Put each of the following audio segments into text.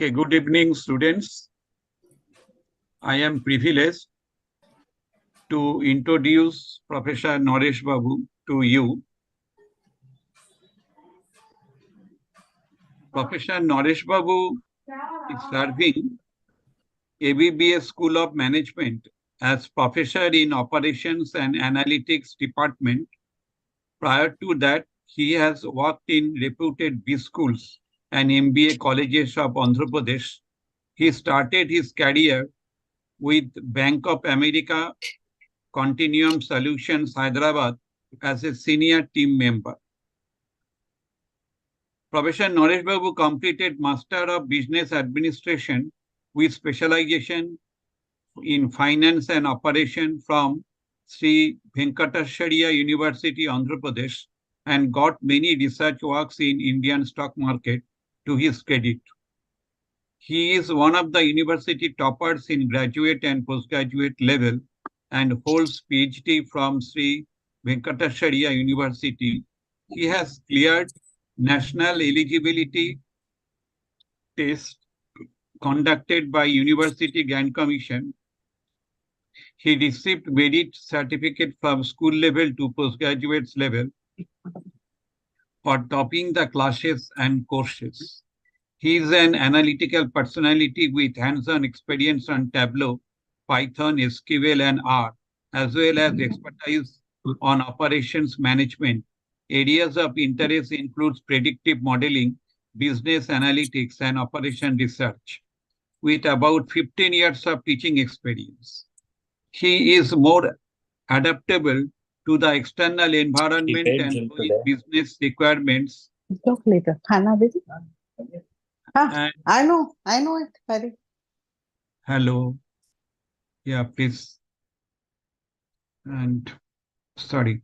Okay, good evening, students. I am privileged to introduce Professor Naresh Babu to you. Professor Naresh Babu is serving ABBS School of Management as Professor in Operations and Analytics Department. Prior to that, he has worked in reputed B schools and MBA colleges of Andhra Pradesh. He started his career with Bank of America Continuum Solutions, Hyderabad, as a senior team member. Professor Naresh Babu completed Master of Business Administration with specialization in Finance and Operation from Sri Venkateswaraya University, Andhra Pradesh, and got many research works in Indian stock market to his credit. He is one of the university toppers in graduate and postgraduate level and holds PhD from Sri Venkateswaraya University. He has cleared national eligibility test conducted by University Grant Commission. He received merit certificate from school level to postgraduate level for topping the classes and courses. He is an analytical personality with hands-on experience on Tableau, Python, SQL, and R, as well as expertise on operations management. Areas of interest includes predictive modeling, business analytics, and operation research, with about 15 years of teaching experience. He is more adaptable to the external environment and business requirements. Talk later. Hannah, baby. And I know it. Very. hello. Yeah, please. And sorry.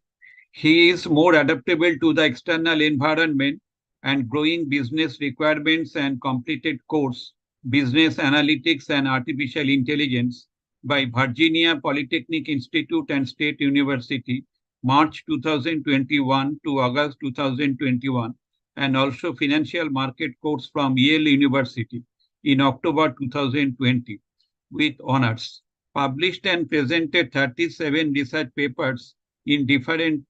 He is more adaptable to the external environment and growing business requirements and completed course, Business Analytics and Artificial Intelligence by Virginia Polytechnic Institute and State University, March 2021 to August 2021, and also Financial Market course from Yale University in October 2020 with honors. Published and presented 37 research papers in different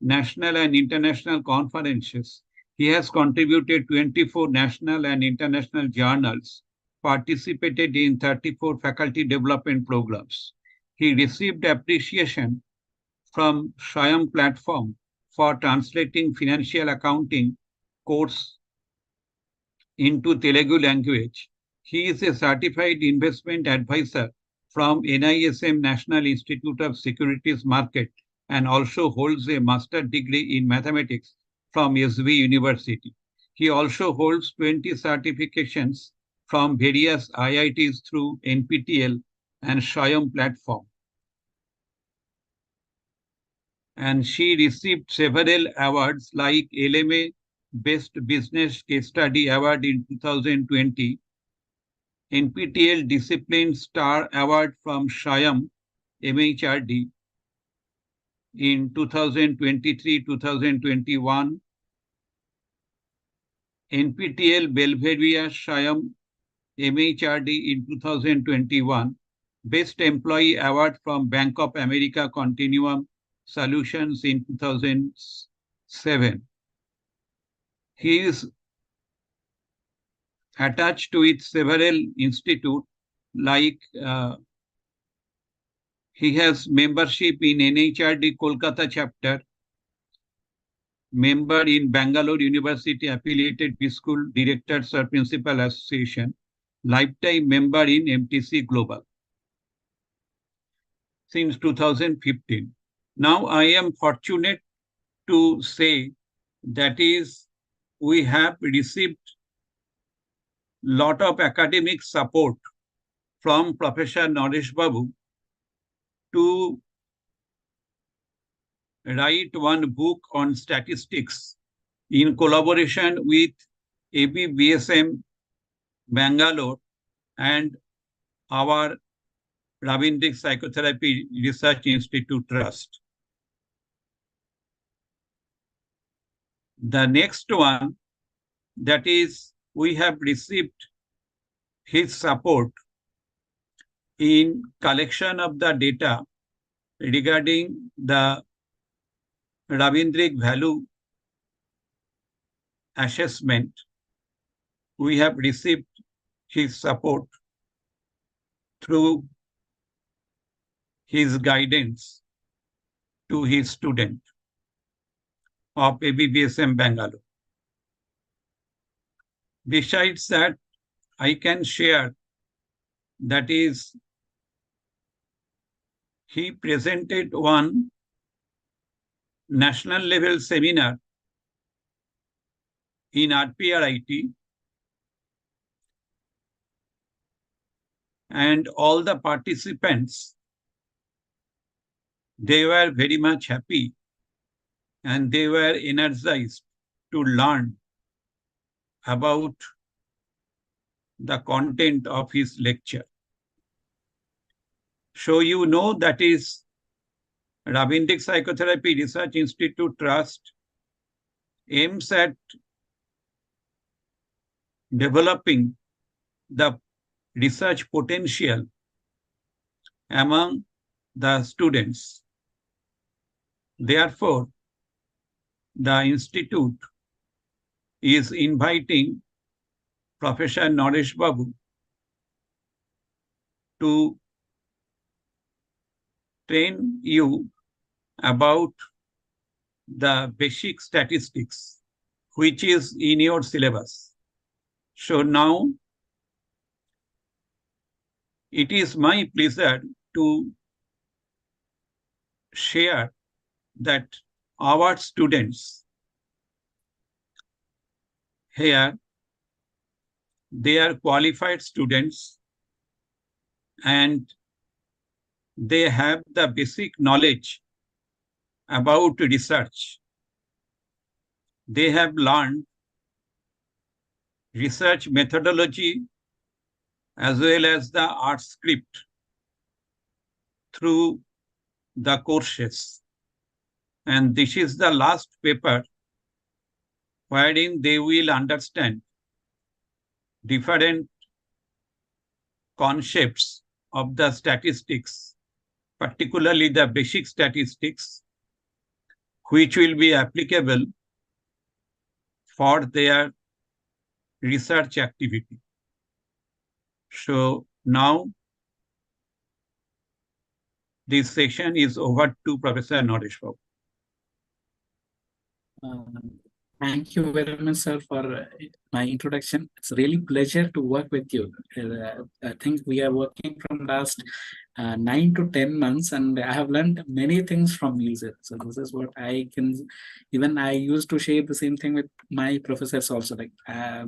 national and international conferences. He has contributed 24 national and international journals, participated in 34 faculty development programs. He received appreciation from Swayam platform for translating financial accounting course into Telugu language. He is a certified investment advisor from NISM National Institute of Securities Market and also holds a master's degree in mathematics from SV University. He also holds 20 certifications from various IITs through NPTEL and Swayam platform. And she received several awards like LMA Best Business Case Study Award in 2020, NPTEL Discipline Star Award from Swayam MHRD in 2023-2021, NPTEL Belvedere Swayam MHRD in 2021, Best Employee Award from Bank of America Continuum Solutions in 2007. He is attached to it several institutes like he has membership in NHRD Kolkata chapter, member in Bangalore University Affiliated B School Directors or Principal Association, lifetime member in MTC Global since 2015. Now I am fortunate to say that is we have received lot of academic support from Professor Naresh Babu to write one book on statistics in collaboration with ABBSM Bangalore and our Ravindric Psychotherapy Research Institute Trust. The next one, that is, we have received his support in collection of the data regarding the Ravindric value assessment. We have received his support through his guidance to his student of ABBSM Bangalore. Besides that, I can share that is, he presented one national level seminar in RPRIT, and all the participants, they were very much happy and they were energized to learn about the content of his lecture. So you know that is Ravindric Psychotherapy Research Institute Trust aims at developing the research potential among the students. Therefore, the institute is inviting Professor Naresh Babu to train you about the basic statistics, which is in your syllabus. So now it is my pleasure to share that our students here, they are qualified students and they have the basic knowledge about research. They have learned research methodology as well as the art script through the courses. And this is the last paper wherein they will understand different concepts of the statistics, particularly the basic statistics, which will be applicable for their research activity. So now this session is over to Professor Naresh Babu. Thank you very much, sir, for my introduction. It's really pleasure to work with you. I think we are working from last 9 to 10 months, and I have learned many things from you, sir. So this is what I can. Even I used to share the same thing with my professors also. Like I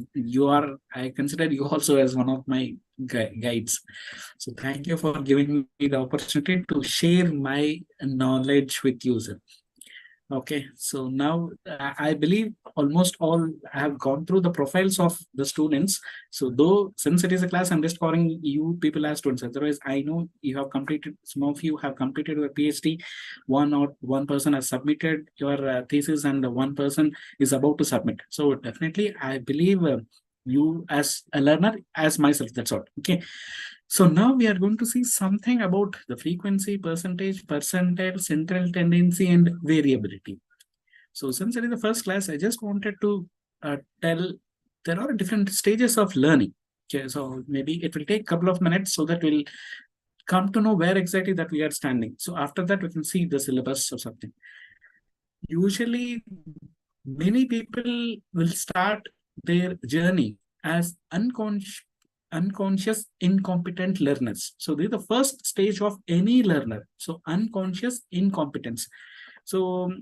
consider you also as one of my guides. So thank you for giving me the opportunity to share my knowledge with you, sir. Okay, so now I believe almost all have gone through the profiles of the students. So though, since it is a class, I'm just calling you people as students. Otherwise, I know you have completed, some of you have completed your PhD. One person has submitted your thesis and one person is about to submit. So definitely, I believe you as a learner, as myself, that's all. Okay. So now we are going to see something about the frequency, percentage, percentile, central tendency, and variability. So since it is the first class, I just wanted to tell there are different stages of learning. Okay, so maybe it will take a couple of minutes so that we'll come to know where exactly that we are standing. So after that, we can see the syllabus or something. Usually, many people will start their journey as unconscious incompetent learners. So this is the first stage of any learner. So unconscious incompetence. So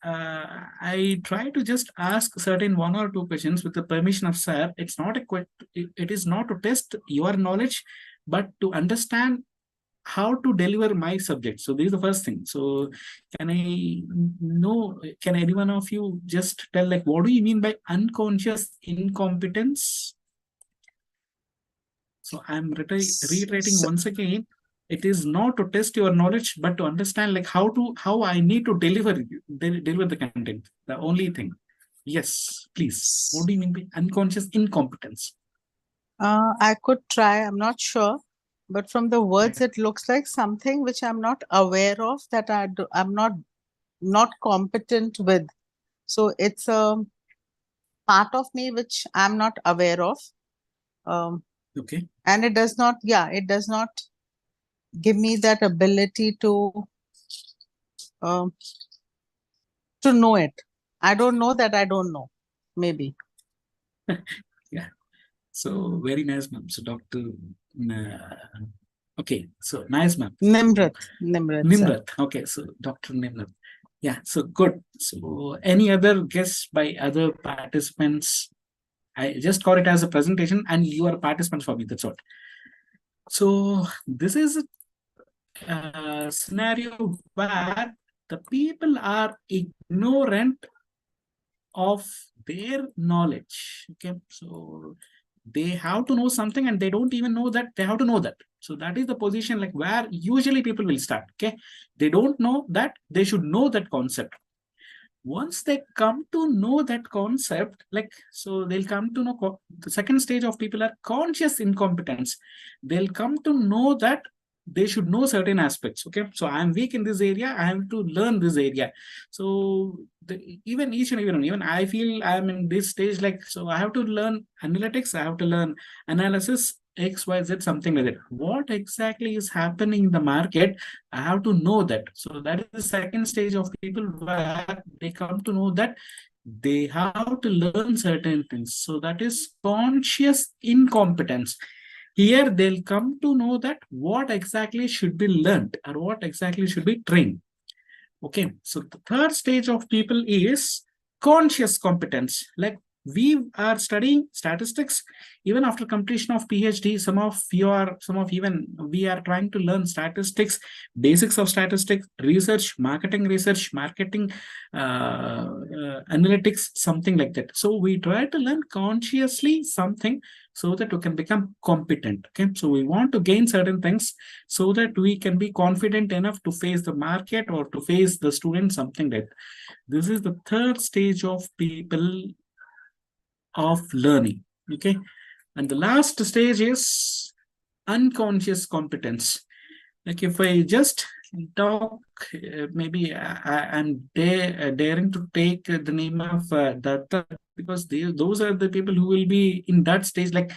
I try to just ask certain 1 or 2 questions with the permission of sir. It's not it is not to test your knowledge, but to understand how to deliver my subject. So this is the first thing. So can any one of you just tell, like, what do you mean by unconscious incompetence? So I'm reiterating once again, it is not to test your knowledge, but to understand like how I need to deliver the content. The only thing. Yes, please. What do you mean by unconscious incompetence? I could try. I'm not sure, but from the words, it looks like something which I'm not aware of, that I'm not competent with. So it's a part of me which I'm not aware of. Okay. And it does not, it does not give me that ability um, to know it. I don't know that I don't know. Maybe. Yeah. So very nice, ma'am. So Dr. Okay, so nice, ma'am. Nimrat. Sir. Nimrat. Okay, so Dr. Nimrat. Yeah, so good. So any other guests by other participants? I just call it as a presentation and you are participants for me. That's all. So this is a scenario where the people are ignorant of their knowledge. Okay, so they have to know something and they don't even know that they have to know that. So that is the position like where usually people will start. Okay, they don't know that they should know that concept. Once they come to know that concept, like, so they'll come to know the second stage of people are conscious incompetence. They'll come to know that they should know certain aspects. Okay, so I'm weak in this area, I have to learn this area. So even each and every one, even I feel I'm in this stage, like, so I have to learn analytics, I have to learn analysis, XYZ, something like that. What exactly is happening in the market, I have to know that. So that is the second stage of people where they come to know that they have to learn certain things. So that is conscious incompetence. Here they'll come to know that what exactly should be learned or what exactly should be trained. Okay, so the third stage of people is conscious competence. Like, we are studying statistics even after completion of PhD. Some of even we are trying to learn statistics, basics of statistics, research, marketing, analytics, something like that. So we try to learn consciously something so that we can become competent. Okay, so we want to gain certain things so that we can be confident enough to face the market or to face the student, something like that. This is the third stage of people of learning. Okay, and the last stage is unconscious competence. Like, if I just talk, maybe I'm daring to take the name of Datta, because those are the people who will be in that stage, like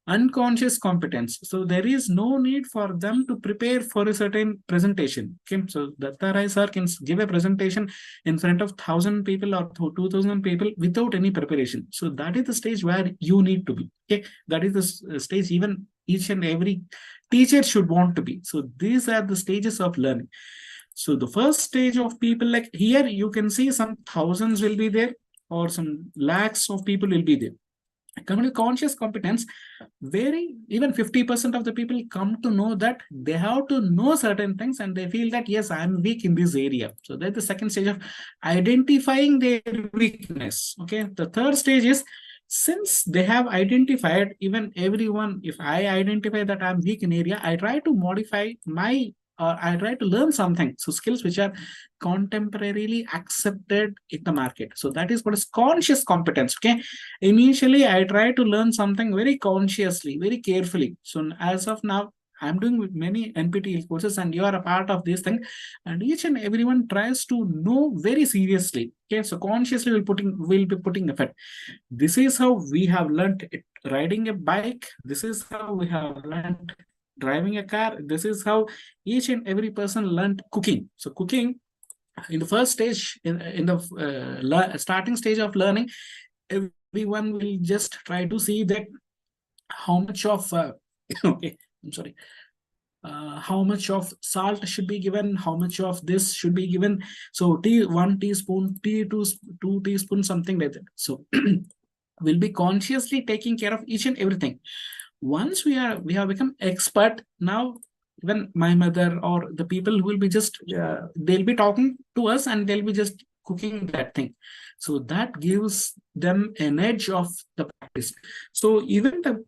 unconscious competence. So there is no need for them to prepare for a certain presentation. Okay, so Datta Rai sir can give a presentation in front of 1,000 people or 2,000 people without any preparation. So that is the stage where you need to be. Okay, that is the stage even each and every teacher should want to be. So these are the stages of learning. So the first stage of people, like here you can see some thousands will be there or some lakhs of people will be there. Coming to conscious competence, very even 50% of the people come to know that they have to know certain things and they feel that, yes, I'm weak in this area. So that's the second stage of identifying their weakness. Okay, the third stage is, since they have identified, even everyone, if I identify that I'm weak in area, I try to modify my I try to learn something. So skills which are contemporarily accepted in the market. So that is what is conscious competence. Okay, initially I try to learn something very consciously, very carefully. So as of now, I'm doing with many NPTEL courses and you are a part of this thing, and each and everyone tries to know very seriously. Okay, so consciously we'll be putting effort. This is how we have learned it, riding a bike. This is how we have learned driving a car. This is how each and every person learned cooking. So cooking, in the first stage, in the starting stage of learning, everyone will just try to see that how much of okay, I'm sorry, how much of salt should be given, how much of this should be given. So one teaspoon, two teaspoons, something like that. So we'll be consciously taking care of each and everything. Once we have become expert, now even my mother or the people who will be just they'll be talking to us and they'll be just cooking that thing. So that gives them an edge of the practice. So even the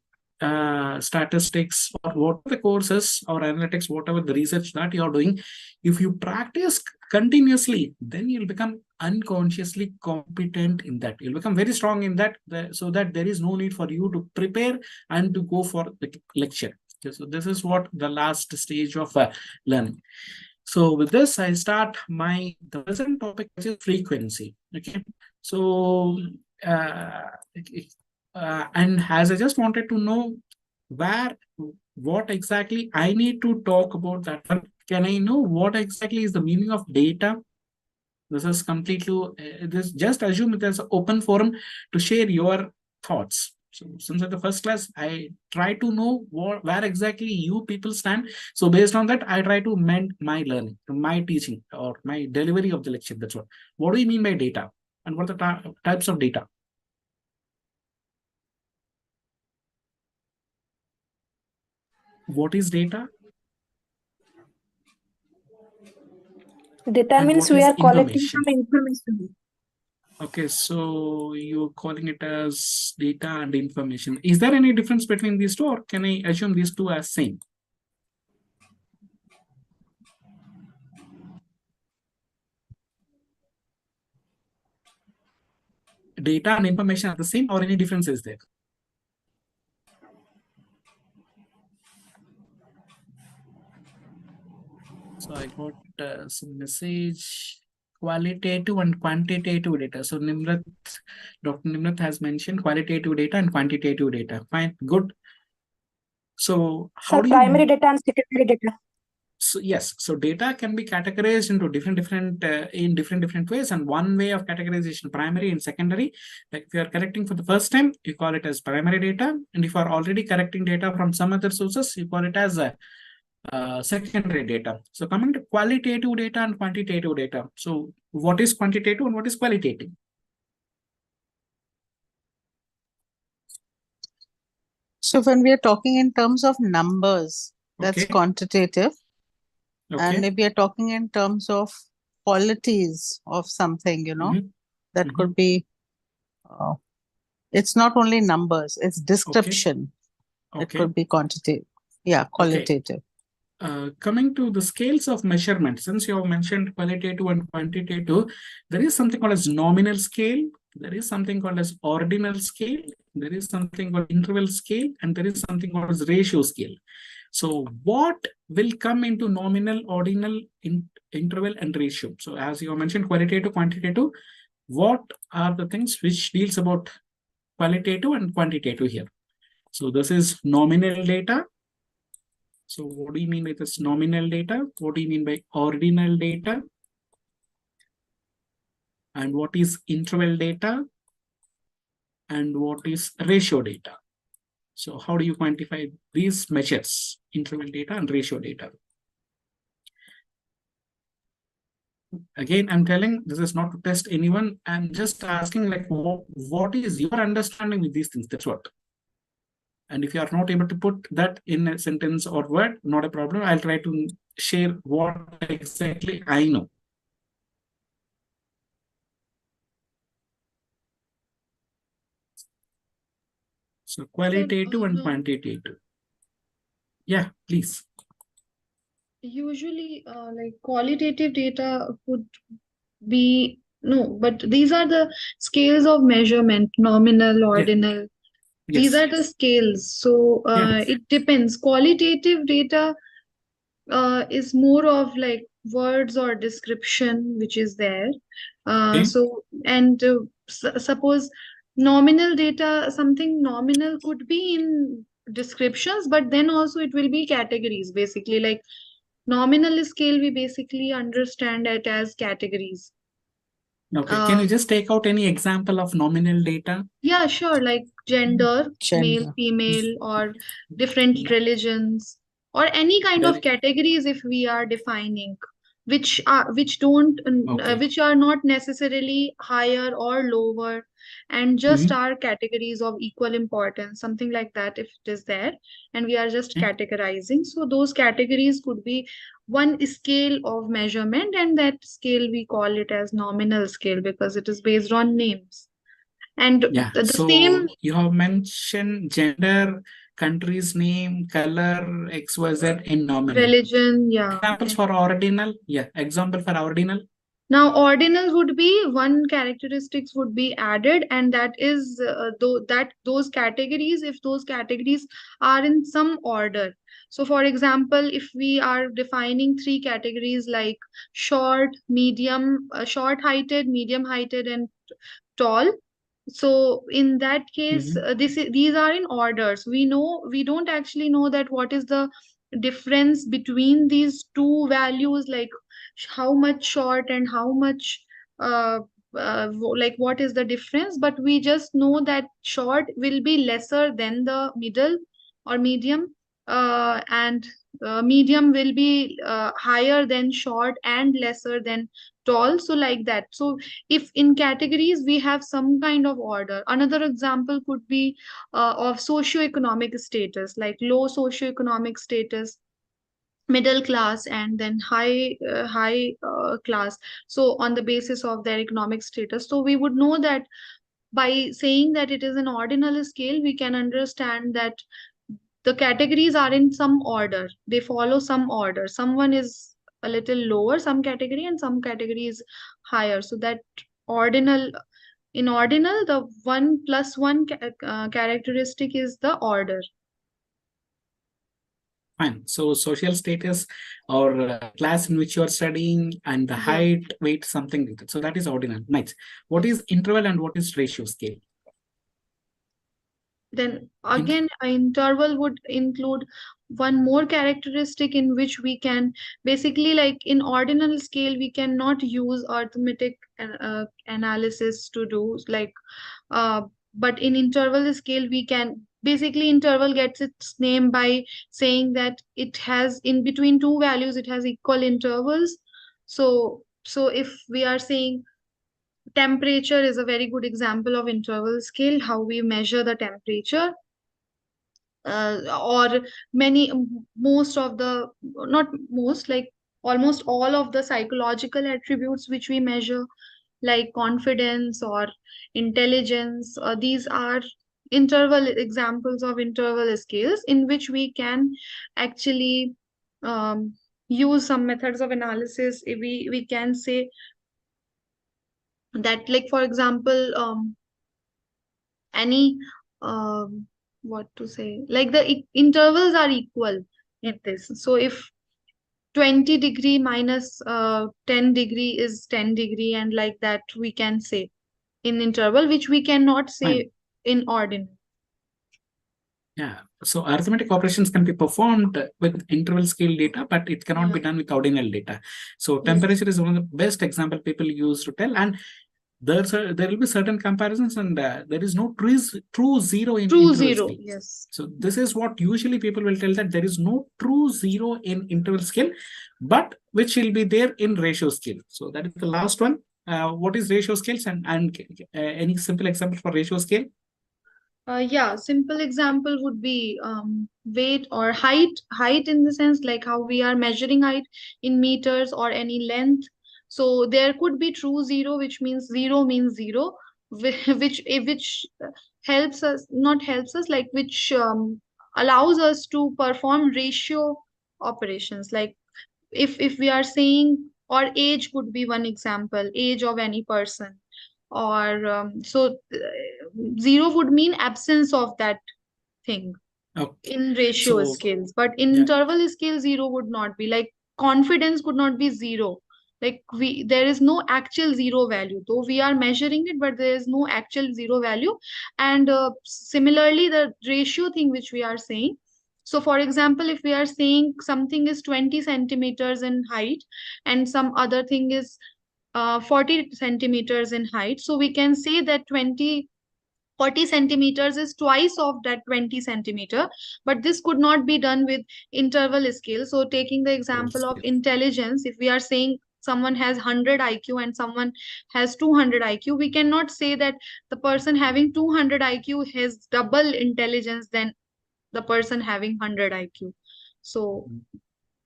statistics or what the courses or analytics, whatever the research that you are doing, if you practice continuously, then you'll become unconsciously competent in that. You'll become very strong in that, so that there is no need for you to prepare and to go for the lecture. So this is what the last stage of learning. So with this, I start the present topic, which is frequency. Okay. So and as I just wanted to know what exactly I need to talk about that one. Can I know what exactly is the meaning of data? This is completely, this just assume it as an open forum to share your thoughts. So since at the first class, I try to know where exactly you people stand. So based on that, I try to mend my learning, my teaching, or my delivery of the lecture. That's what. What do you mean by data? And what are the types of data? What is data? Data And means what we is are collecting information? some information. Okay, so you're calling it as data and information. Is there any difference between these two, or can I assume these two as same? Data and information are the same, or any difference is there? So I got some message, qualitative and quantitative data. So Dr. Nimrat has mentioned qualitative data and quantitative data. Fine, good. So how Sir, do primary you? data and secondary data. So yes, so data can be categorized into different ways, and one way of categorization, primary and secondary. Like if you are collecting for the first time, you call it as primary data, and if you are already collecting data from some other sources, you call it as secondary data. So coming to qualitative data and quantitative data. So what is quantitative and what is qualitative? So when we are talking in terms of numbers, that's Okay. quantitative. And Okay. if we are talking in terms of qualities of something, that Mhm. could be, it's not only numbers, it's description. It Okay. could be quantitative. Yeah, qualitative. Coming to the scales of measurement, since you have mentioned qualitative and quantitative, there is something called as nominal scale, there is something called as ordinal scale, there is something called interval scale, and there is something called as ratio scale. So what will come into nominal, ordinal, interval, and ratio? So as you have mentioned, qualitative, quantitative, what are the things which deals about qualitative and quantitative here? So this is nominal data. So what do you mean by this nominal data? What do you mean by ordinal data? And what is interval data? And what is ratio data? So how do you quantify these measures, interval data and ratio data? Again, I'm telling this is not to test anyone. I'm just asking like, what is your understanding with these things? That's what. And if you are not able to put that in a sentence or word, not a problem. I'll try to share what exactly I know. So qualitative and quantitative. Yeah, please. Usually, like qualitative data could be no, but these are the scales of measurement, nominal, ordinal. These Yes. are the scales. So Yes. it depends. Qualitative data is more of like words or description which is there. Okay. So and suppose nominal data, something nominal could be in descriptions, but then also it will be categories basically. Like nominal scale, we basically understand it as categories. Okay. Can you just take out any example of nominal data? Yeah, sure. Like gender, male, Gender. female, or different religions, or any kind of Very- categories if we are defining, which don't Okay. which are not necessarily higher or lower, and just are categories of equal importance, something like that if it is there, and we are just Okay. categorizing. So those categories could be one scale of measurement, and that scale we call it as nominal scale because it is based on names. And Yeah. the So same, you have mentioned gender country's name, color, XYZ in nominal. Religion, yeah. Examples for ordinal. Yeah, example for ordinal. Now, ordinal would be one characteristics would be added, and that is those categories, if those categories are in some order. So, for example, if we are defining three categories like short, medium, short-heighted, medium-heighted, and tall. So in that case, these are in orders. We don't actually know that what is the difference between these two values, like how much short and how much uh, like what is the difference. But we just know that short will be lesser than the middle or medium, and medium will be higher than short and lesser than tall. So like that. So if in categories we have some kind of order. Another example could be of socioeconomic status, like low socioeconomic status, middle class, and then high class. So on the basis of their economic status, so we would know that by saying that it is an ordinal scale, we can understand that the categories are in some order, they follow some order. Someone is a little lower, some category, and some category is higher. So that ordinal, in ordinal, the 1 + 1 characteristic is the order. Fine. So social status or class in which you are studying and the height, weight, something like that. So that is ordinal. Nice. What is interval and what is ratio scale? Then again, an interval would include one more characteristic in which we can basically, like in ordinal scale, we cannot use arithmetic analysis to do like, but in interval scale, we can. Basically, interval gets its name by saying that it has in between two values, it has equal intervals. So if we are saying temperature is a very good example of interval scale, how we measure the temperature. Or most of the, not most, like almost all of the psychological attributes which we measure, like confidence or intelligence, these are interval examples of interval scales in which we can actually use some methods of analysis. If we can say that, like for example, any what to say, like the intervals are equal in this. So if 20° minus 10° is 10°, and like that we can say in interval, which we cannot say in ordinal. Yeah. So arithmetic operations can be performed with interval scale data, but it cannot be done with ordinal data. So temperature is one of the best example people use to tell, and there will be certain comparisons, and there is no true zero in True interval zero, scale. yes. So this is what usually people will tell, that there is no true zero in interval scale, but which will be there in ratio scale. So that is the last one. What is ratio scales, and any simple example for ratio scale? Yeah, simple example would be weight or height in the sense like how we are measuring height in meters or any length. So there could be true zero, which means zero means zero, which helps us, not helps us, like which allows us to perform ratio operations. Like if we are saying, or age could be one example, age of any person, or zero would mean absence of that thing in ratio scales. But in interval scale, zero would not be. Like confidence could not be zero. Like there is no actual zero value, though we are measuring it, but there is no actual zero value. And similarly, the ratio thing which we are saying, so for example, if we are saying something is 20 centimeters in height and some other thing is 40 centimeters in height, so we can say that 40 centimeters is twice of that 20 centimeter, but this could not be done with interval scale. So taking the example of intelligence, if we are saying someone has 100 IQ and someone has 200 IQ, we cannot say that the person having 200 IQ has double intelligence than the person having 100 IQ. So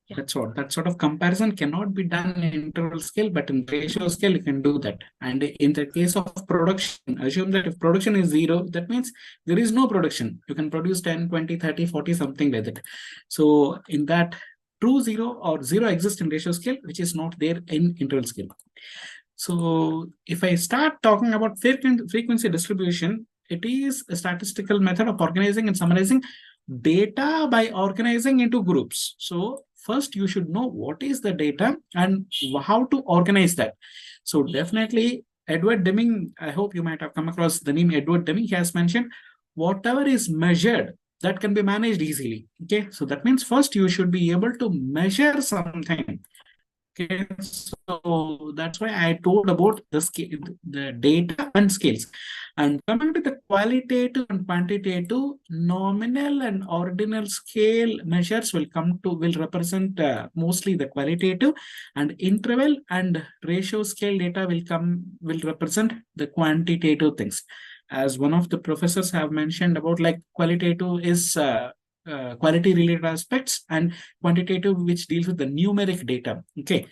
Yeah. That's what. That sort of comparison cannot be done in interval scale, but in ratio scale, you can do that. And in the case of production, assume that if production is 0, that means there is no production. You can produce 10, 20, 30, 40, something like that. So in that, true 0 or 0 exists in ratio scale, which is not there in interval scale. So if I start talking about frequency distribution, it is a statistical method of organizing and summarizing data by organizing into groups. So first you should know what is the data and how to organize that. So definitely Edward Deming, I hope you might have come across the name Edward Deming. He has mentioned whatever is measured that can be managed easily. Okay, so that means first you should be able to measure something. Okay, so that's why I told about the scale, the data and scales. And coming to the qualitative and quantitative, nominal and ordinal scale measures will represent mostly the qualitative, and interval and ratio scale data will represent the quantitative things. As one of the professors have mentioned about, like, qualitative is quality related aspects, and quantitative which deals with the numeric data. Okay,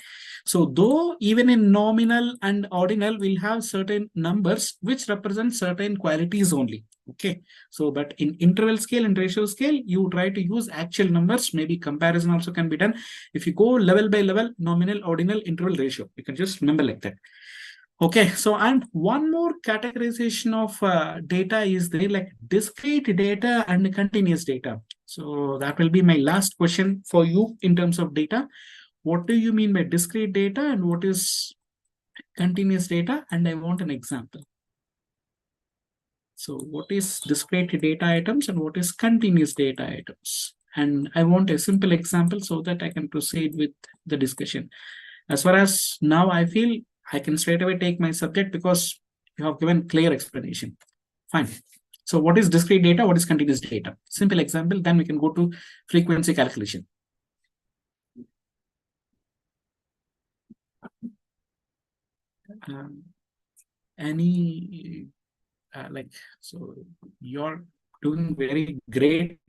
so though even in nominal and ordinal we'll have certain numbers which represent certain qualities only. Okay, so but in interval scale and ratio scale you try to use actual numbers. Maybe comparison also can be done if you go level by level: nominal, ordinal, interval, ratio. You can just remember like that. Okay, so and one more categorization of data is there, like discrete data and continuous data. So that will be my last question for you in terms of data. What do you mean by discrete data and what is continuous data? And I want an example. So what is discrete data items and what is continuous data items? And I want a simple example so that I can proceed with the discussion. As far as now, I feel I can straight away take my subject because you have given clear explanation. Fine. So what is discrete data? What is continuous data? Simple example, then we can go to frequency calculation. Any like, so you're doing very great.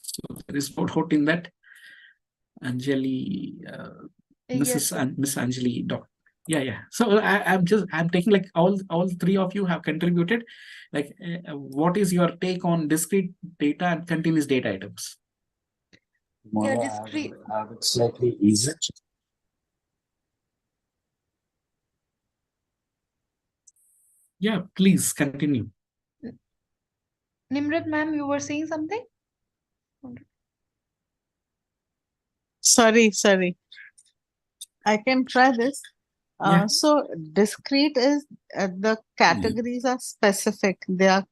So there is no doubt in that. Anjali, Yes. Miss Anjali, Doc. Yeah. So I'm taking, like, all three of you have contributed. Like, what is your take on discrete data and continuous data items? Yeah, Tomorrow discrete. I would slightly ease it. Yeah, please continue. Nimrat ma'am, you were saying something? Sorry. I can try this. Yeah. So discrete is the categories are specific. They are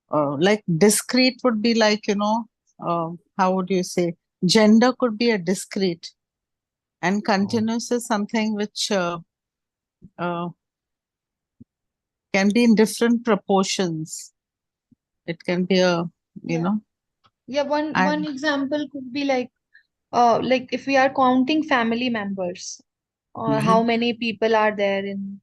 like discrete would be like, how would you say? Gender could be a discrete, and continuous is something which uh, can be in different proportions. It can be a, you Yeah. know, Yeah, one and example could be like if we are counting family members, or how Mhm. many people are there in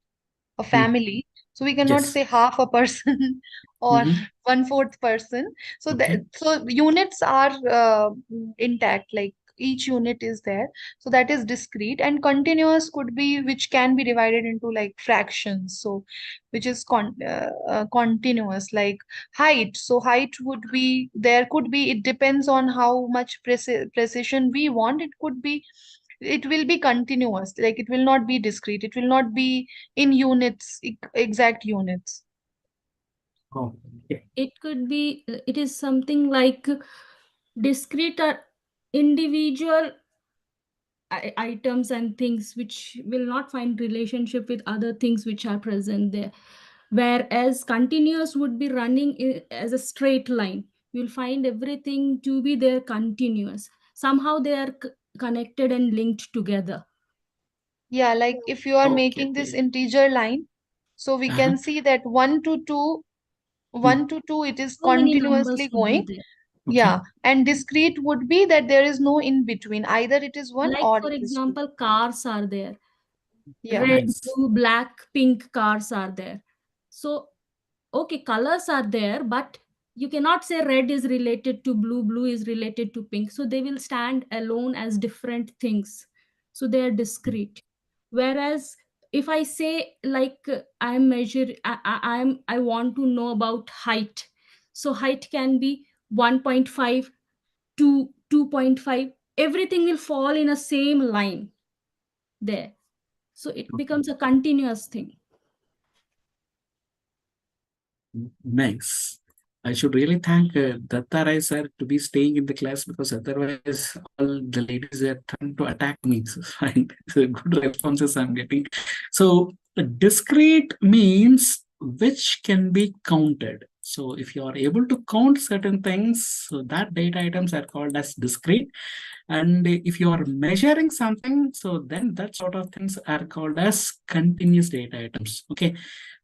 a Mm. family. So we cannot Yes. say half a person or Mhm. 1/4 person. So Okay. so units are intact, like each unit is there. So that is discrete, and continuous could be which can be divided into like fractions. So which is continuous, like height. So height would be, there could be, it depends on how much precision we want. It will be continuous, like it will not be discrete, it will not be in units, exact units. Oh, okay. It could be, it is something like discrete or individual items and things which will not find relationship with other things which are present there. Whereas continuous would be running as a straight line. You'll find everything to be there continuous. Somehow they are connected and linked together. Yeah, like if you are Okay, making this okay. integer line, so we can see that 1 to 2, 1 to 2, it is So many numbers continuously would be going. there. Okay. Yeah, and discrete would be that there is no in between, either it is 1 Like or for it is 2. example, cars are there. Yeah. Red, Nice. blue, black, pink cars are there. So, okay, colors are there, but You cannot say red is related to blue, blue is related to pink. So they will stand alone as different things. So they are discrete. Whereas if I say like I'm measuring, I want to know about height. So height can be 1.5 to 2.5. Everything will fall in a same line there. So it becomes a continuous thing. Nice. I should really thank Datta Rai sir to be staying in the class, because otherwise all the ladies are trying to attack me. So fine. So good responses I'm getting. So discrete means which can be counted. So if you are able to count certain things, so that data items are called as discrete. And if you are measuring something, so then that sort of things are called as continuous data items. Okay.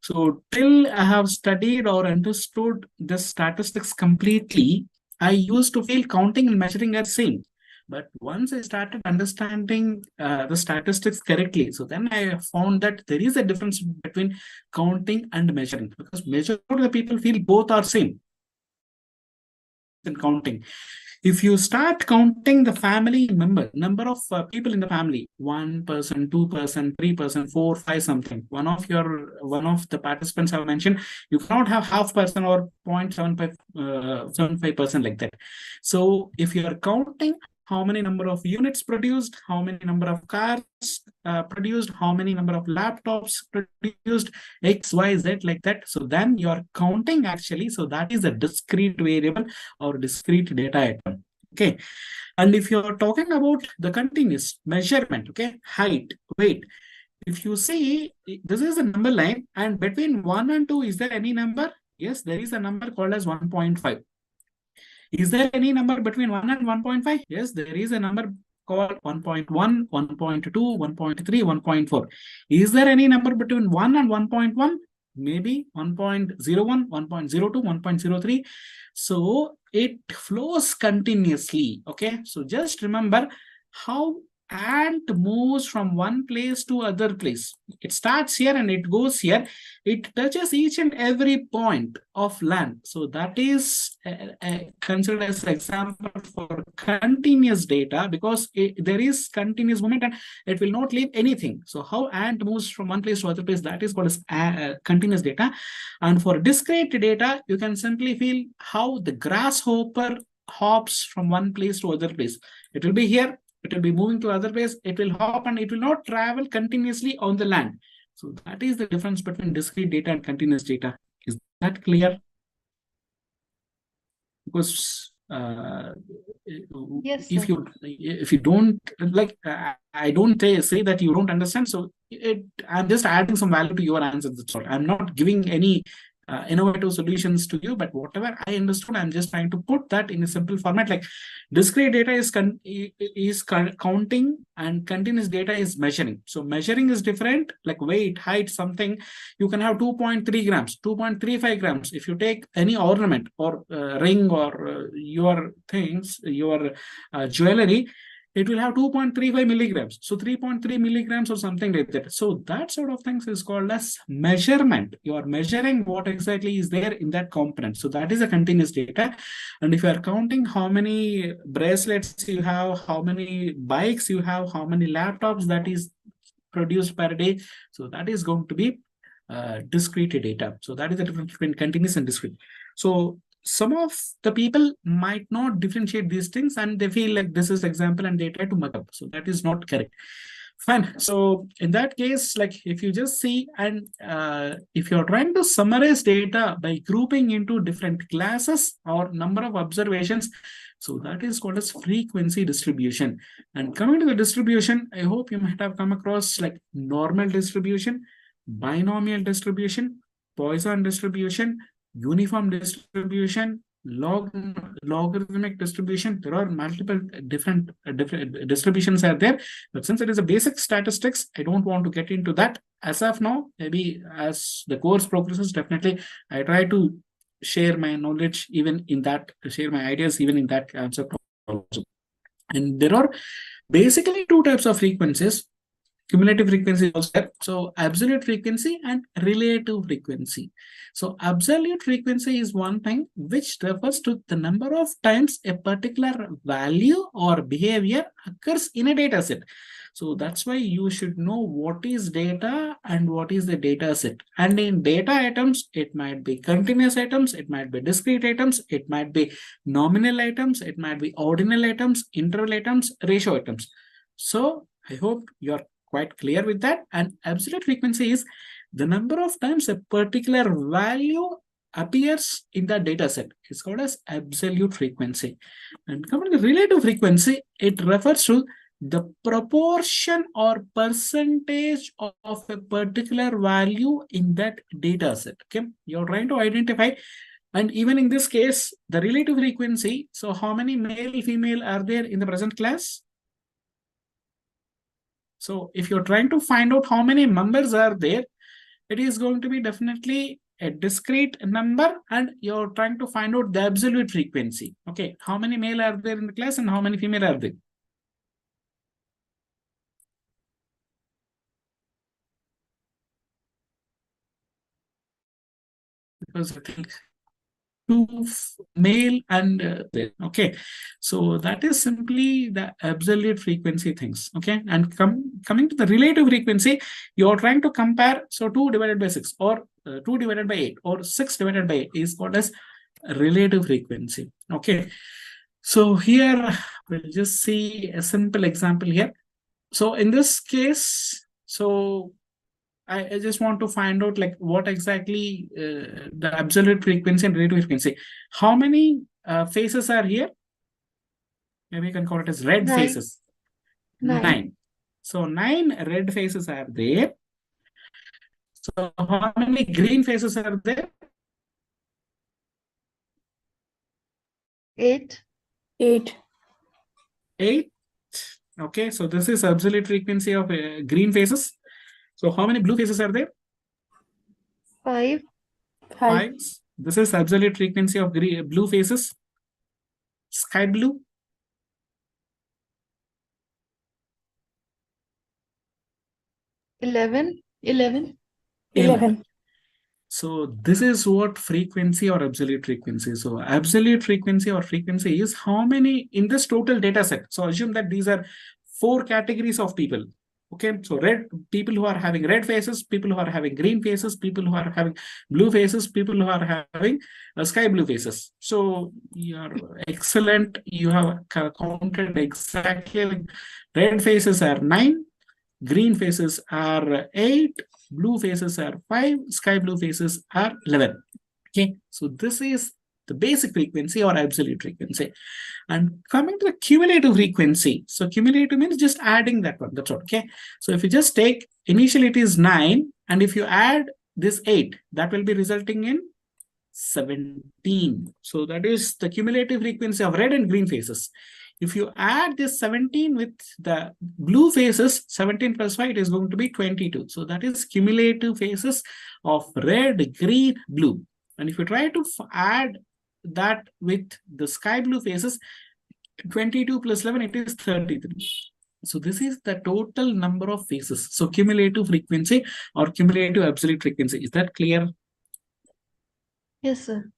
So till I have studied or understood the statistics completely, I used to feel counting and measuring are same. But once I started understanding the statistics correctly, so then I found that there is a difference between counting and measuring, because majority of the people feel both are same in counting. If you start counting the family number of people in the family, 1%, 2%, 3%, 4, 5 something. One of the participants have mentioned you cannot have half person or 0.75% like that. So if you are counting how many number of units produced, how many number of cars produced, how many number of laptops produced, X, Y, Z like that. So then you are counting actually. So that is a discrete variable or discrete data item. Okay. And if you're talking about the continuous measurement, okay, height, weight, if you see this is a number line, and between 1 and 2, is there any number? Yes, there is a number called as 1.5. Is there any number between 1 and 1.5? Yes, there is a number called 1.1, 1.2, 1.3, 1.4. Is there any number between 1 and 1.1? Maybe 1.01, 1.02, 1.03. So it flows continuously. Okay. So just remember how ant moves from one place to other place. It starts here and it goes here. It touches each and every point of land. So that is considered as an example for continuous data, because there is continuous movement and it will not leave anything. So how ant moves from one place to other place, that is called as continuous data. And for discrete data, you can simply feel how the grasshopper hops from one place to other place. It will be here, it will be moving to other place, it will hop, and it will not travel continuously on the land. So that is the difference between discrete data and continuous data. Is that clear? Because Yes, if sir. you don't like, I don't say that you don't understand. So I'm just adding some value to your answer. That's all. I'm not giving any innovative solutions to you, but whatever I understood, I'm just trying to put that in a simple format. Like discrete data is counting and continuous data is measuring. So measuring is different, like weight, height, something. You can have 2.3 grams, 2.35 grams. If you take any ornament or ring or your things, your jewelry, it will have 2.35 milligrams. So 3.3 milligrams or something like that. So that sort of things is called as measurement. You are measuring what exactly is there in that component. So that is a continuous data. And if you are counting how many bracelets you have, how many bikes you have, how many laptops that is produced per day, so that is going to be discrete data. So that is the difference between continuous and discrete. So some of the people might not differentiate these things, and they feel like this is example and they try to muck up. So that is not correct. Fine. So in that case, like if you just see, and if you're trying to summarize data by grouping into different classes or number of observations, so that is called as frequency distribution. And coming to the distribution, I hope you might have come across like normal distribution, binomial distribution, Poisson distribution, uniform distribution, logarithmic distribution. There are multiple different distributions are there, but since it is a basic statistics, I don't want to get into that as of now. Maybe as the course progresses, definitely I try to share my knowledge even in that, share my ideas even in that concept also. And there are basically two types of frequencies. Cumulative frequency is also there. So absolute frequency and relative frequency. So absolute frequency is one thing which refers to the number of times a particular value or behavior occurs in a data set. So that's why you should know what is data and what is the data set. And in data items, it might be continuous items, it might be discrete items, it might be nominal items, it might be ordinal items, interval items, ratio items. So I hope you're quite clear with that. And absolute frequency is the number of times a particular value appears in the data set. It's called as absolute frequency. And coming to relative frequency, it refers to the proportion or percentage of a particular value in that data set. Okay, you're trying to identify, and even in this case, the relative frequency. So how many male, female are there in the present class? So if you're trying to find out how many members are there, it is going to be definitely a discrete number, and you're trying to find out the absolute frequency. Okay, how many male are there in the class and how many female are there? Because I think two male and okay, so that is simply the absolute frequency things. Okay, and coming to the relative frequency, you're trying to compare. So 2 divided by 6 or 2 divided by 8 or 6 divided by 8 is called as relative frequency. Okay, so here we'll just see a simple example here. So in this case, so I just want to find out like what exactly the absolute frequency and relative frequency. How many faces are here? Maybe you can call it as red 9. faces. 9. 9. So 9 red faces are there. So how many green faces are there? 8. 8. 8. Okay, so this is absolute frequency of green faces. So how many blue faces are there? 5. 5. This is absolute frequency of blue faces. Sky blue. 11. 11. 11. So this is what frequency or absolute frequency. So absolute frequency or frequency is how many in this total data set. So assume that these are 4 categories of people. Okay, so red people who are having red faces, people who are having green faces, people who are having blue faces, people who are having sky blue faces. So you're excellent. You have counted exactly. Red faces are 9, green faces are 8, blue faces are 5, sky blue faces are 11. Okay, so this is the basic frequency or absolute frequency. And coming to the cumulative frequency, so cumulative means just adding that one. That's all. Okay, so if you just take initially it is 9, and if you add this 8, that will be resulting in 17. So that is the cumulative frequency of red and green faces. If you add this 17 with the blue faces, 17 plus 5, it is going to be 22. So that is cumulative phases of red, green, blue. And if you try to add that with the sky blue faces, 22 plus 11, it is 33. So this is the total number of phases. So cumulative frequency or cumulative absolute frequency. Is that clear? Yes, sir.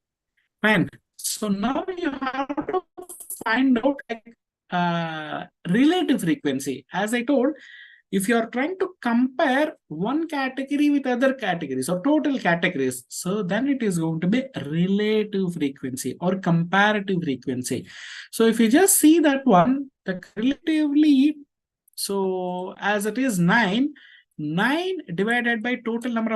Fine. So now you have to find out relative frequency. As I told, if you are trying to compare one category with other categories or total categories, so then it is going to be relative frequency or comparative frequency. So if you just see that one, the relatively, so as it is 9 divided by total number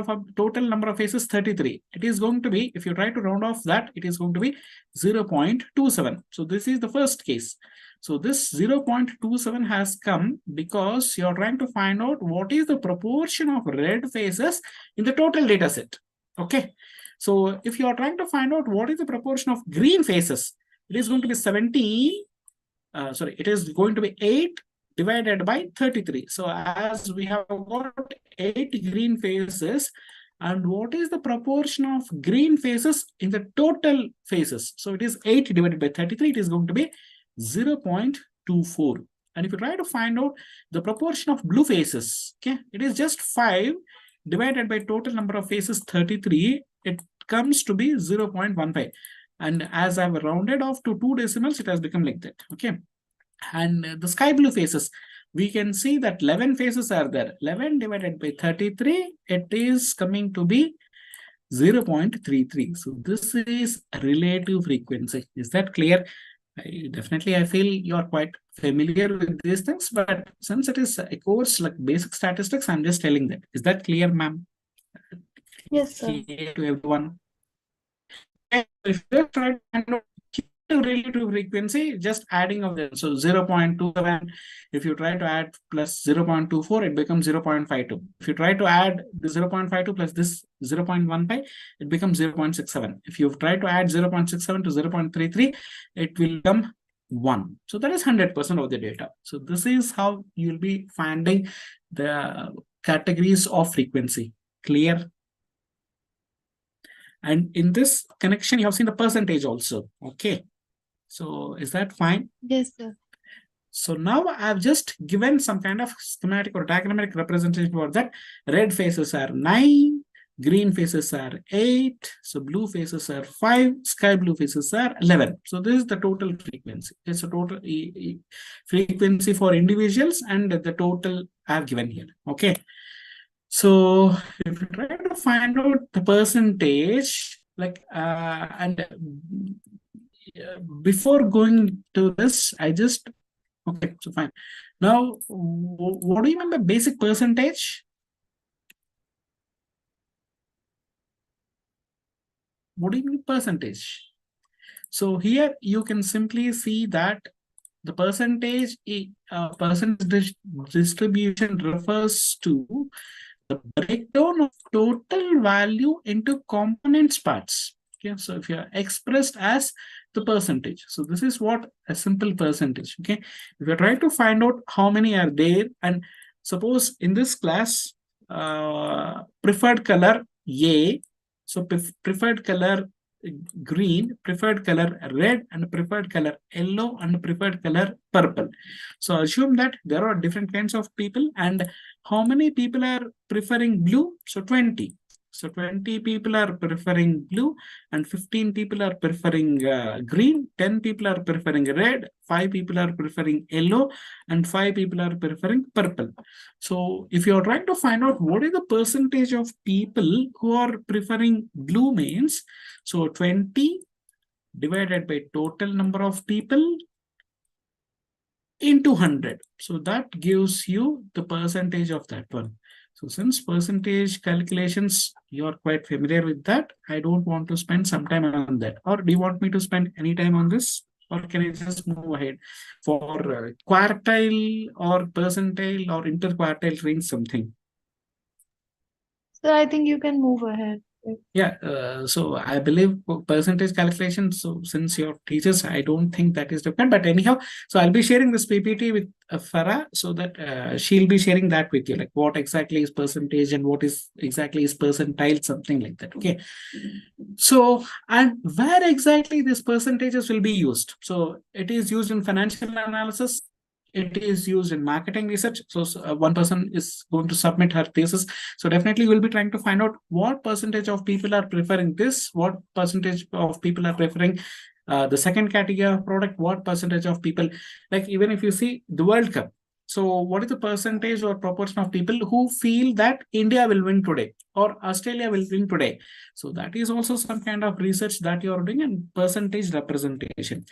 of phases 33. It is going to be, if you try to round off that, it is going to be 0.27. So this is the first case. So this 0.27 has come because you're trying to find out what is the proportion of red faces in the total data set. Okay. So if you are trying to find out what is the proportion of green faces, it is going to be 17. It is going to be 8 divided by 33. So as we have got 8 green faces, and what is the proportion of green faces in the total faces? So it is 8 divided by 33. It is going to be 0.24. And if you try to find out the proportion of blue faces, okay, it is just 5 divided by total number of faces 33, it comes to be 0.15. And as I've rounded off to 2 decimals, it has become like that. Okay. And the sky blue faces, we can see that 11 faces are there. 11 divided by 33, it is coming to be 0.33. So this is relative frequency. Is that clear? I feel you're quite familiar with these things, but since it is a course like basic statistics, I'm just telling that. Is that clear, ma'am? Yes, sir. Clear to everyone? And if you try to find out relative frequency, just adding of them. So 0.27, if you try to add plus 0.24, it becomes 0.52. If you try to add the 0.52 plus this 0.15, it becomes 0.67. If you try to add 0.67 to 0.33, it will become 1. So that is 100% of the data. So this is how you'll be finding the categories of frequency. Clear? And in this connection, you have seen the percentage also. Okay. So is that fine? Yes, sir. So now I've just given some kind of schematic or diagrammatic representation for that. Red faces are 9, green faces are 8, so blue faces are 5, sky blue faces are 11. So this is the total frequency. It's a total frequency for individuals and the total I've given here. Okay. So if you try to find out the percentage, like before going to this, I just okay, so fine. Now, what do you mean by basic percentage? What do you mean percentage? So here you can simply see that the percentage distribution refers to the breakdown of total value into components parts. Okay, so if you are expressed as the percentage, so this is what a simple percentage. Okay, if you try to find out how many are there, and suppose in this class, preferred color A, so preferred color green, preferred color red, and preferred color yellow, and preferred color purple. So assume that there are different kinds of people, and how many people are preferring blue? So 20. So 20 people are preferring blue, and 15 people are preferring green, 10 people are preferring red, 5 people are preferring yellow, and 5 people are preferring purple. So if you are trying to find out what is the percentage of people who are preferring blue means, so 20 divided by total number of people into 100. So that gives you the percentage of that one. So since percentage calculations, you're quite familiar with that, I don't want to spend some time on that. Or do you want me to spend any time on this? Or can I just move ahead for quartile or percentile or interquartile range something? So I think you can move ahead. Yeah, so I believe percentage calculation. So since you're teachers, I don't think that is different. But anyhow, so I'll be sharing this PPT with Farah so that she'll be sharing that with you, like what exactly is percentage and what is exactly is percentile, something like that. Okay. So, and where exactly these percentages will be used? So it is used in financial analysis. It is used in marketing research. So one person is going to submit her thesis. So definitely we'll be trying to find out what percentage of people are preferring this, what percentage of people are preferring the second category of product, what percentage of people, like even if you see the World Cup. So what is the percentage or proportion of people who feel that India will win today or Australia will win today? So that is also some kind of research that you are doing and percentage representation.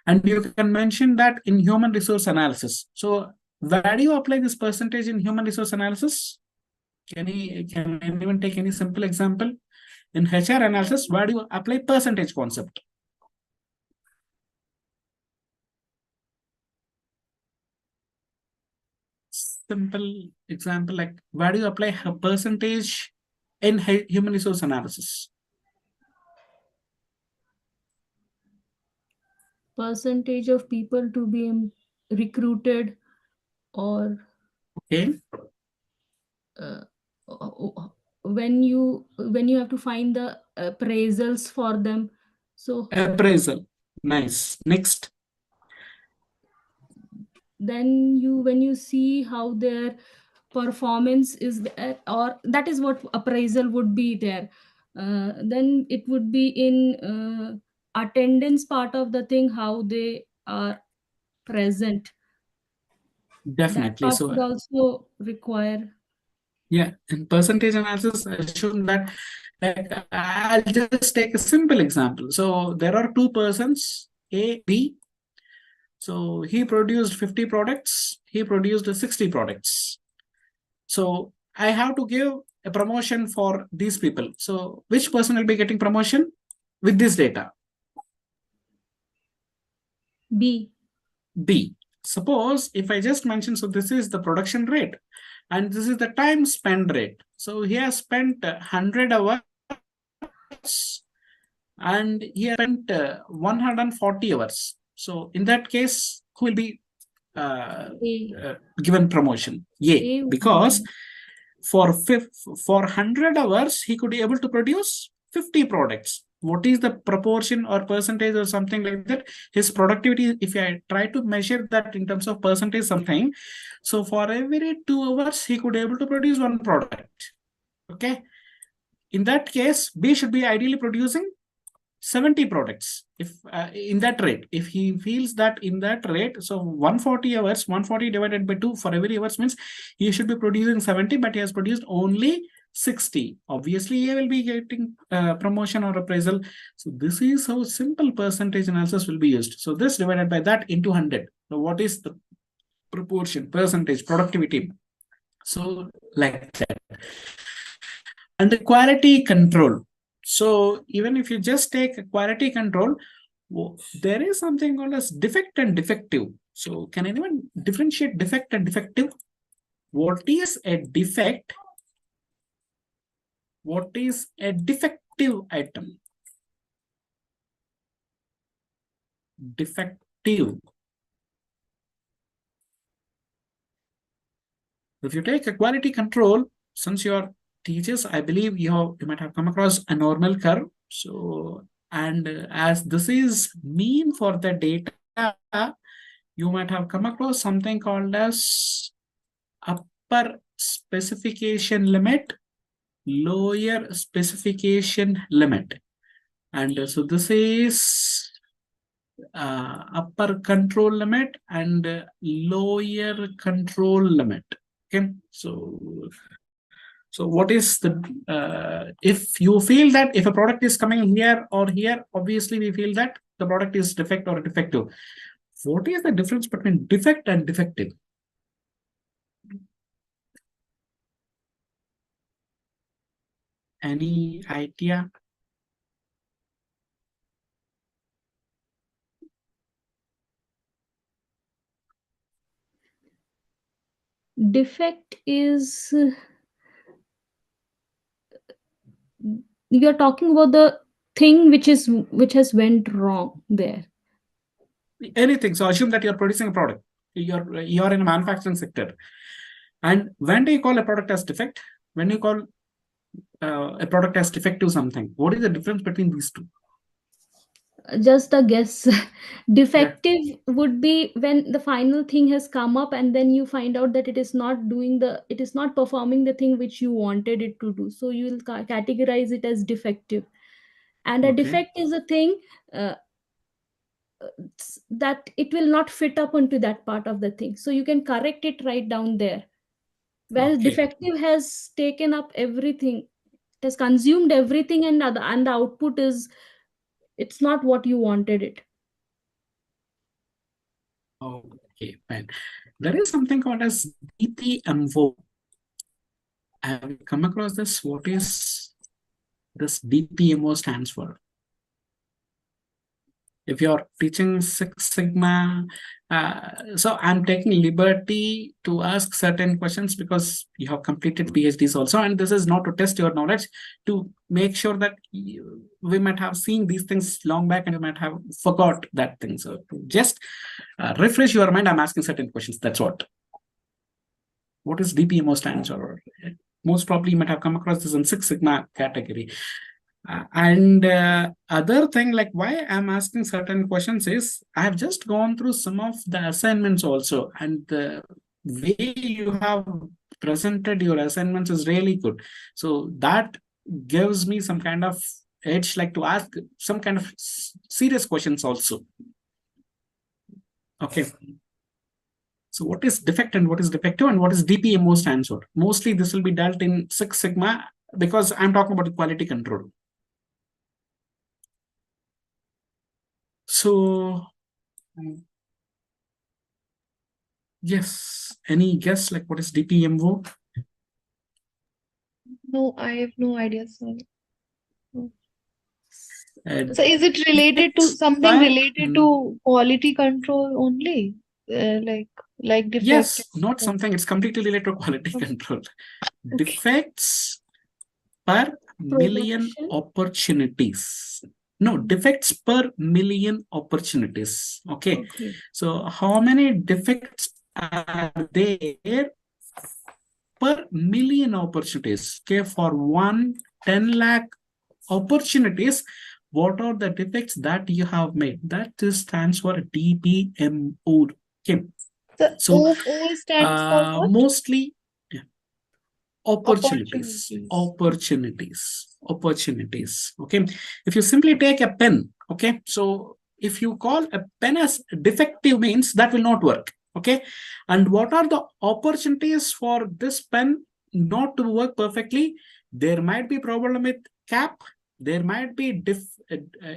And you can mention that in human resource analysis. So where do you apply this percentage in human resource analysis? Can anyone take any simple example? In HR analysis, where do you apply percentage concept? Simple example, like where do you apply a percentage in human resource analysis? Percentage of people to be recruited, or Okay. When you have to find the appraisals for them. So Appraisal. Nice. Next. then when you see how their performance is there, or that is what appraisal would be there, then it would be in attendance part of the thing, how they are present. That Definitely. part So would also require. yeah, in percentage analysis, assume that, like, I'll just take a simple example. So there are two persons, A, B. So he produced 50 products, he produced 60 products. So I have to give a promotion for these people. So which person will be getting promotion with this data? B. B. Suppose if I just mention, so this is the production rate and this is the time spent rate. So he has spent 100 hours and he has spent 140 hours. So in that case, who will be given promotion? A, because for 100 hours, he could be able to produce 50 products. What is the proportion or percentage or something like that? His productivity, if I try to measure that in terms of percentage something, so for every 2 hours, he could be able to produce one product. Okay. In that case, B should be ideally producing 70 products if in that rate. If he feels that in that rate, so 140 hours, 140 divided by 2 for every hours means he should be producing 70, but he has produced only 60. Obviously, he will be getting promotion or appraisal. So this is how simple percentage analysis will be used. So this divided by that into 100. So what is the proportion, percentage, productivity? So like that. And the quality control. So even if you just take quality control, there is something called as defect and defective. So can anyone differentiate defect and defective? What is a defect? What is a defective item? Defective. If you take a quality control, since you're teachers, I believe you might have come across a normal curve. So, and as this is mean for the data, you might have come across something called as upper specification limit, lower specification limit. And so this is upper control limit and lower control limit. Okay, so what is the, if you feel that if a product is coming here or here, obviously we feel that the product is defect or defective. What is the difference between defect and defective? Any idea? Defect is, you're talking about the thing which has went wrong there. Anything. So assume that you're producing a product. You're in a manufacturing sector. And when do you call a product as defect? When you call a product as defective something? What is the difference between these two? Just a guess. Defective would be when the final thing has come up and then you find out that it is not performing the thing which you wanted it to do, so you will categorize it as defective. And a defect is a thing that it will not fit up onto that part of the thing, so you can correct it right down there. Well, defective has taken up everything, it has consumed everything, and the output is, it's not what you wanted it. Okay, fine. There is something called as DPMO. Have you come across this? What is this DPMO stands for? If you're teaching Six Sigma, so I'm taking liberty to ask certain questions because you have completed PhDs also, and this is not to test your knowledge, to make sure that we might have seen these things long back and you might have forgot that thing. So to just refresh your mind, I'm asking certain questions. That's what. What is DPMO stands for? Most probably you might have come across this in Six Sigma category. And other thing, like why I'm asking certain questions is I have just gone through some of the assignments also, and the way you have presented your assignments is really good. So that gives me some kind of edge, like to ask some kind of serious questions also. Okay. So what is defect and what is defective and what is DPMO stands for? Mostly this will be dealt in Six Sigma because I'm talking about the quality control. So, yes, any guess like what is DPMO? No, I have no idea, sir. Uh, So is it related to something I- related to quality control only? Like defect? Yes, not something, it's completely related to quality Okay. control. Defects per million Production. opportunities. No, defects per million opportunities. Okay. Okay. So how many defects are there per million opportunities? Okay, for 10 lakh opportunities, what are the defects that you have made? That stands for DPMO. Okay. So O stands for what? mostly opportunities. Opportunities. Opportunities. Okay. If you simply take a pen, okay, so if you call a pen as defective means that will not work. Okay. And what are the opportunities for this pen not to work perfectly? There might be problem with cap. There might be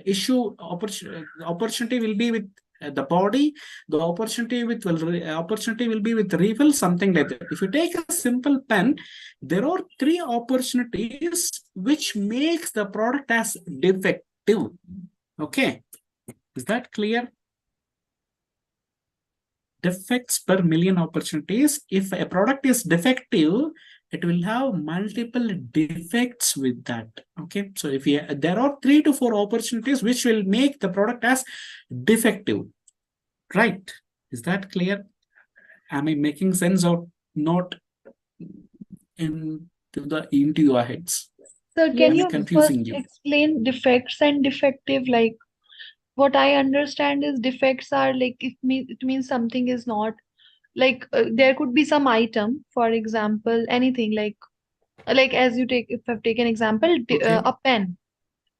issue. Opportunity will be with the body. The opportunity will be with refill, something like that. If you take a simple pen, there are 3 opportunities which makes the product as defective. Okay, is that clear? Defects per million opportunities. If a product is defective, it will have multiple defects with that. Okay, so if there are 3 to 4 opportunities which will make the product as defective, right? Is that clear? Am I making sense or not into your heads? Sir, can Am I you confusing first you? explain defects and defective? Like, what I understand is defects are like it means something is not like there could be some item, for example, anything like as you take if I've taken example Okay. a pen,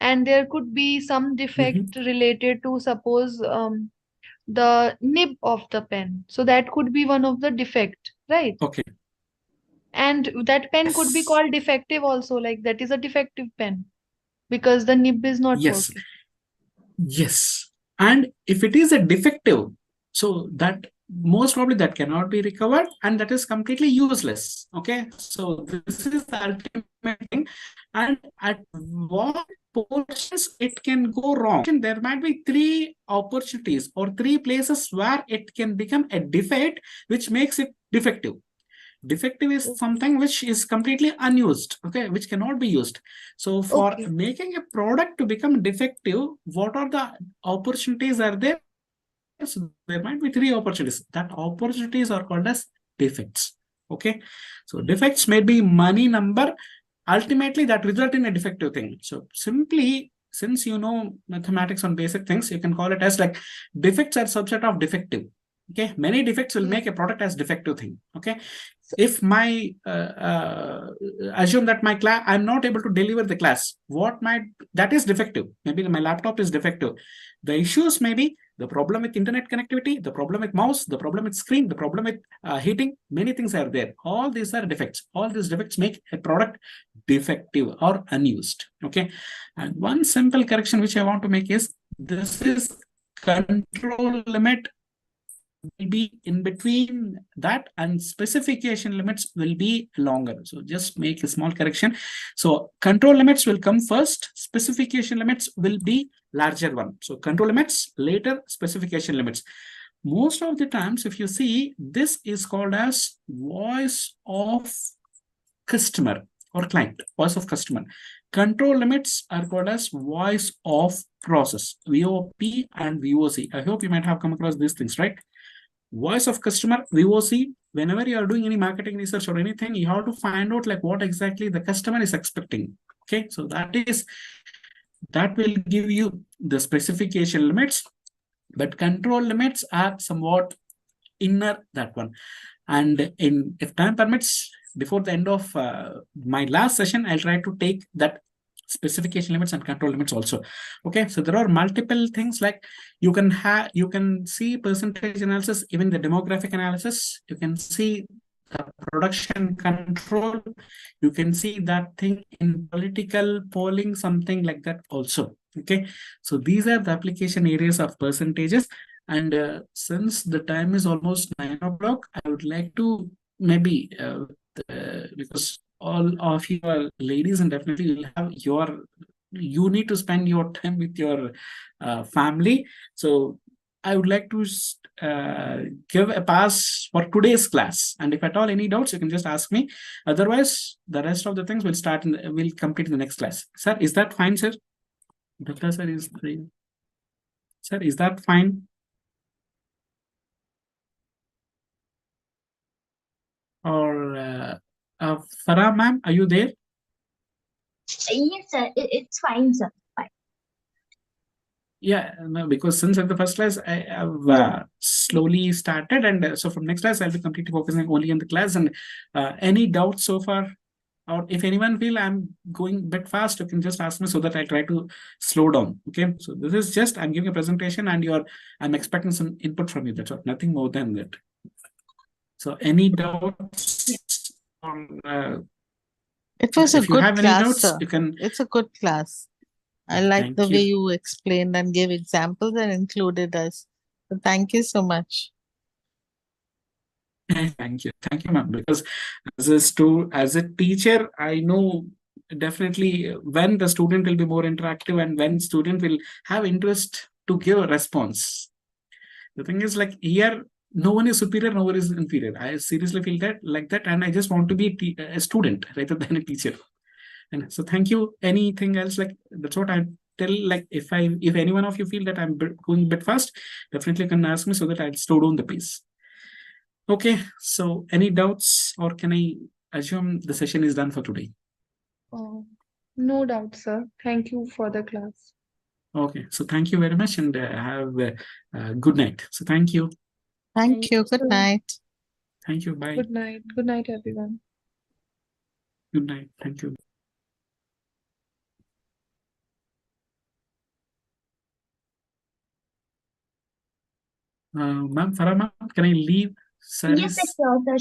and there could be some defect related to suppose the nib of the pen. So that could be one of the defect, right? Okay. And that pen could be called defective also, like that is a defective pen because the nib is not Yes. working. Yes. And if it is a defective, so that most probably that cannot be recovered and that is completely useless. Okay. So this is the ultimate thing. And at what portions it can go wrong? There might be 3 opportunities or 3 places where it can become a defect, which makes it defective. Defective is something which is completely unused, okay, which cannot be used. So for making a product to become defective, what are the opportunities are there? So there might be 3 opportunities. That opportunities are called as defects. Okay. So defects may be money number. Ultimately, that result in a defective thing. So simply, since you know mathematics on basic things, you can call it as like defects are subset of defective. Okay, many defects will make a product as defective thing. Okay, if my assume that my class I'm not able to deliver the class, that is defective. Maybe my laptop is defective. The issues may be the problem with internet connectivity, the problem with mouse, the problem with screen, the problem with heating. Many things are there. All these are defects. All these defects make a product defective or unused. Okay, and one simple correction which I want to make is this is control limit will be in between that and specification limits will be longer. So just make a small correction. So control limits will come first, specification limits will be larger one. So control limits, later specification limits. Most of the times, if you see, this is called as voice of customer or client, voice of customer. Control limits are called as voice of process, VOP and VOC. I hope you might have come across these things, right? Voice of customer, VOC, whenever you are doing any marketing research or anything, you have to find out like what exactly the customer is expecting. Okay, so that is that will give you the specification limits, but control limits are somewhat inner that one. And if time permits, before the end of my last session, I'll try to take that specification limits and control limits also. Okay, so there are multiple things like you can see percentage analysis, even the demographic analysis. You can see the production control. You can see that thing in political polling, something like that also. Okay, so these are the application areas of percentages. And since the time is almost 9 o'clock, I would like to maybe because all of you are ladies and definitely you need to spend your time with your family. So I would like to give a pass for today's class. And if at all any doubts, you can just ask me. Otherwise, the rest of the things will complete in the next class. Sir, is that fine, sir? Dr. Sir, sir, is that fine? Or Farah ma'am, are you there? Yes, sir. It's fine, sir. Fine. Yeah, no, because since at the first class I have slowly started, and so from next class I'll be completely focusing only on the class. And any doubts so far, or if anyone feel I'm going a bit fast, you can just ask me so that I try to slow down. Okay, so this is just I'm giving a presentation, and I'm expecting some input from you. That's all, nothing more than that. So any doubts on? It was a If you good have any class, doubts, sir. you can. It's a good class. I Yeah, like thank the way you. you explained and gave examples and included us. So thank you so much. Thank you, ma'am. Because as a teacher, I know definitely when the student will be more interactive and when student will have interest to give a response. The thing is, like here, no one is superior, no one is inferior. I seriously feel that like that, and I just want to be a student rather than a teacher. And so, thank you. Anything else? Like that's what I tell. Like if any one of you feel that I'm going a bit fast, definitely can ask me so that I'll slow down the pace. Okay, so any doubts, or can I assume the session is done for today? No doubt, sir. Thank you for the class. Okay, so thank you very much, and have a good night. So thank you. Thank you. Good night. Thank you. Bye. Good night. Good night, everyone. Good night. Thank you. Ma'am, Farah ma'am, can I leave? Sir Yes, is sure, sir.